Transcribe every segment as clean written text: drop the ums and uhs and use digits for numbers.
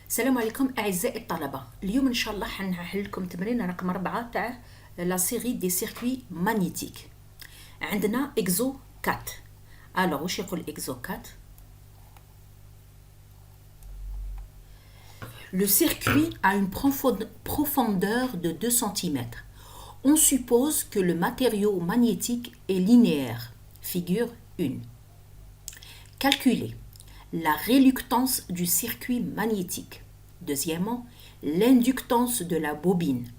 السلام عليكم أعزائي الطلبة. اليوم إن شاء الله حنحل لكم تمرين رقم 4 تاع لا سيري دي سيركوي مانيتيك. عندنا إكزو 4. ألوغ واش يقول إكزو 4؟ Le circuit a une profondeur de 2 cm. On suppose que le matériau magnétique est linéaire. Figure 1. Calculer la réluctance du circuit magnétique. Deuxièmement, l'inductance de la bobine.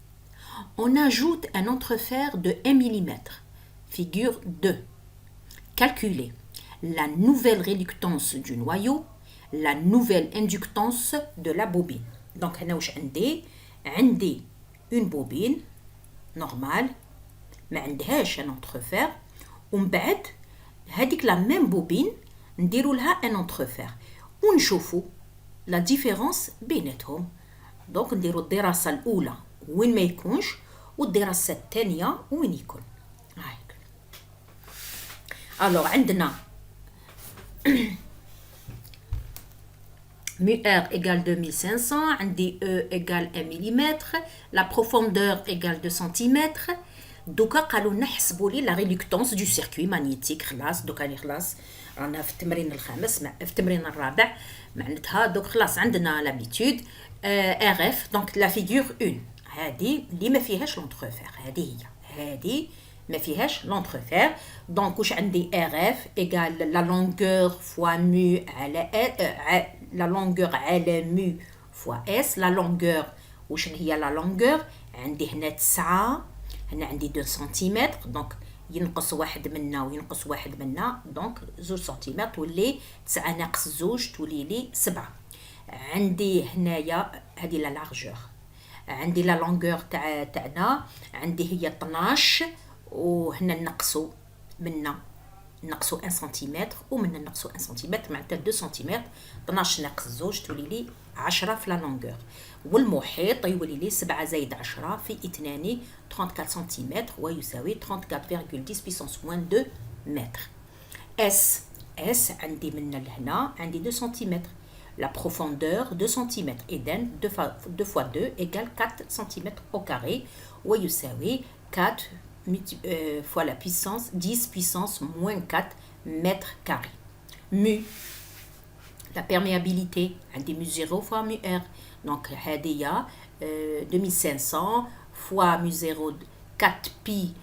On ajoute un entrefer de 1 mm. Figure 2. Calculer la nouvelle réluctance du noyau, la nouvelle inductance de la bobine. Donc, عندي une bobine normale, ما عندهاش un entrefer, ومن بعد هذيك la même bobine نديروا لها un entrefer ونشوفوا لا ديفيرونس بيناتهم. دونك نديروا الدراسه الاولى وين ما يكونش والدراسه الثانيه وين يكون. هاك الوغ عندنا mu r égale 2500, عندي e égale 1 mm, la profondeur égale 2 cm. دوكا قالوا نحسبوا لي لا ريلكتونس دو سيركوي مانيتيك. خلاص دوكا لي خلاص رانا في التمرين الخامس في التمرين الرابع معناتها دوك خلاص عندنا لابيتود ار اف. دونك لا فيغور 1 هذه اللي ما فيهاش لونتروفير، هذه ما فيهاش لونتروفير. دونك واش عندي ار اف ايغال لا لونغور فوا مو على لا لونغور على مو فوا اس. لا لونغور واش هي لا لونغور؟ عندي هنا 9، هنا عندي 2 سنتيمتر. دونك ينقص واحد منا وينقص واحد منا، دونك 2 سنتيمتر تولي 9 ناقص 2 تولي لي 7. عندي هنايا هذه لا لارجور، عندي لا لونغور تاعنا عندي هي 12، وهنا نقصوا منا نقصوا 1 سنتيمتر ومن نقصوا 1 سنتيمتر معناتها 2 سنتيمتر. 12 ناقص 2 تولي لي 10 في لا لونغور، والمحيط يولي لي 7 زائد 10 في 2 34 سنتيمتر ويساوي 34,10 بيسونس موان 2 متر. اس عندي من لهنا عندي 2 سنتيمتر، لا بروفوندور 2 سنتيمتر، إذن 2 fois 2 égale 4 سنتيمتر au carré ويساوي 4 fois la puissance 10 puissance moins 4 mètres carrés. Mu, la perméabilité, عندي mu 0 fois mu r. Donc هذه 2500 fois mu 0 4 pi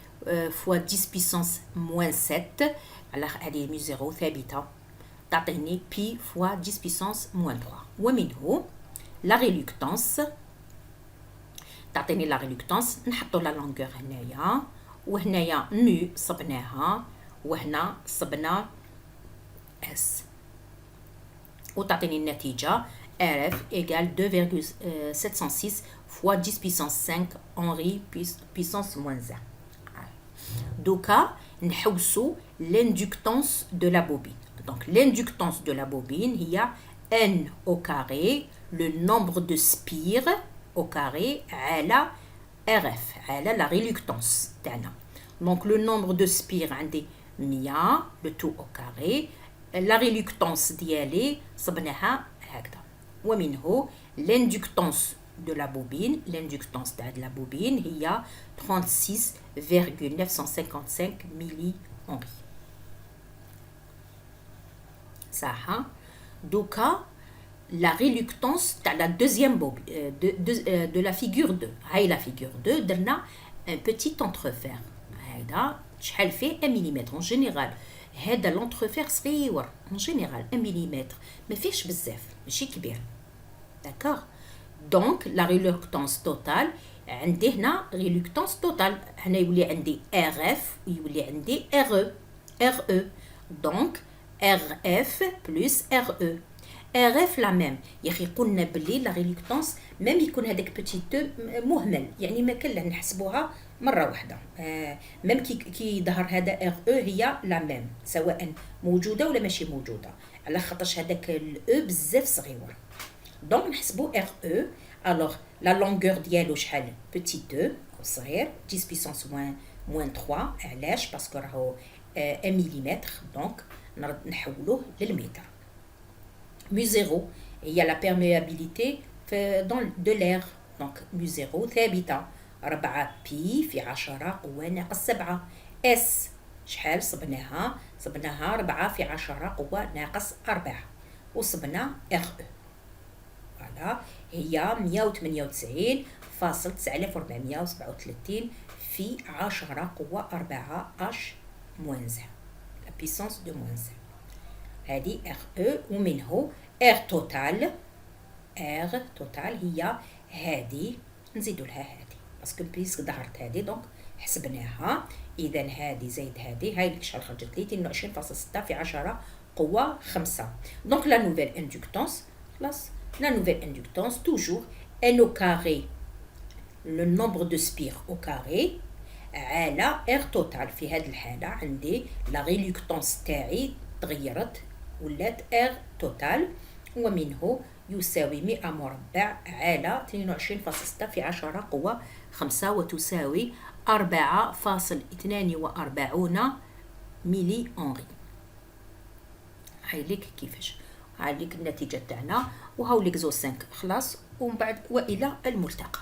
fois 10 puissance moins 7. على هذه mu 0 ثابتة تعطيني pi fois 10 puissance moins 3. ومنه la réluctance تعطيني لا ريلكتانس. نحطوا لا لونغور هنايا وهنايا مو صبناها وهنا صبنا اس وتعطيني النتيجة RF égale 2,706 fois 10 puissance 5 Henri puissance moins 1. دوكا نحوسوا l'inductance de la bobine. Donc l'inductance de la bobine هي n au carré le nombre de spires au carré على RF على la réluctance تاعنا. Donc le nombre de spires عندي 100 le tout au carré. la réluctance ديالي صبناها هكذا. ومنه l'inductance de la bobine، l'inductance تاع la bobine هي 36,955 ملي هنري. صح. دوكا la réluctance تاع la deuxième bobine de la figure 2. هاي la figure 2 درنا un petit entrefer. هذا شحال فيه 1 ملم en général. هذا لونتروفير صغير en général 1 ملم، ما فيهش بزاف ماشي كبير. داكوغ. دونك لا ريلكتانس توتال عندي هنا ريلكتانس توتال، هنا يولي عندي ار اف ويولي عندي ار او. دونك ار اف بلس ار او. ار اف لا ميم يا اخي قلنا بلي لا ريلكتانس ميم يكون هذاك بوتي مهمل، يعني ما كان نحسبوها مره واحده. ميم كي يظهر هذا ار او هي لا ميم سواء موجوده ولا ماشي موجوده، على خاطرش هذاك الاو بزاف صغيور. دونك نحسبوا ار او. الوغ لا لونغور ديالو شحال؟ بوتي او صغير 10 بيسونس موان 3. علاش؟ باسكو راهو 1 ملم. دونك نحولوه للمتر. mu 0 هي la perméabilité في دون دو لير. دونك مو زيرو ثابتة، 4 بي في 10 قوة ناقص 7. اس شحال صبناها؟ صبناها 4 في 10 قوة ناقص 4، وصبنا ار او. فوالا هي 198.9437 في 10 قوة 4 اش موان زان، لا بيسونس دو موان زان. هذه ار او. ومنه ار توتال. ار توتال هي هذه، نزيدو لها هذه باسكو بيسك ظهرت هذه دونك حسبناها. اذا هذه زايد هذه، هاي اللي شحال خرجت لي 22.6 في 10 قوة 5. دونك لا نوفيل اندكتونس، خلاص لا نوفيل اندكتونس توجور ان او كاري لو نومبر دو سبير او كاري على ار توتال. في هذه الحالة عندي لا ريلوكتونس تاعي تغيرت ولات ار توتال، ومنه يساوي 100 مربع على 22.6 في 10 قوة 5، وتساوي 4.42 ميلي أنري. هايليك كيفاش، هايليك النتيجة تاعنا، وهاوليك زو 5 خلاص. ومن بعد وإلى الملتقى.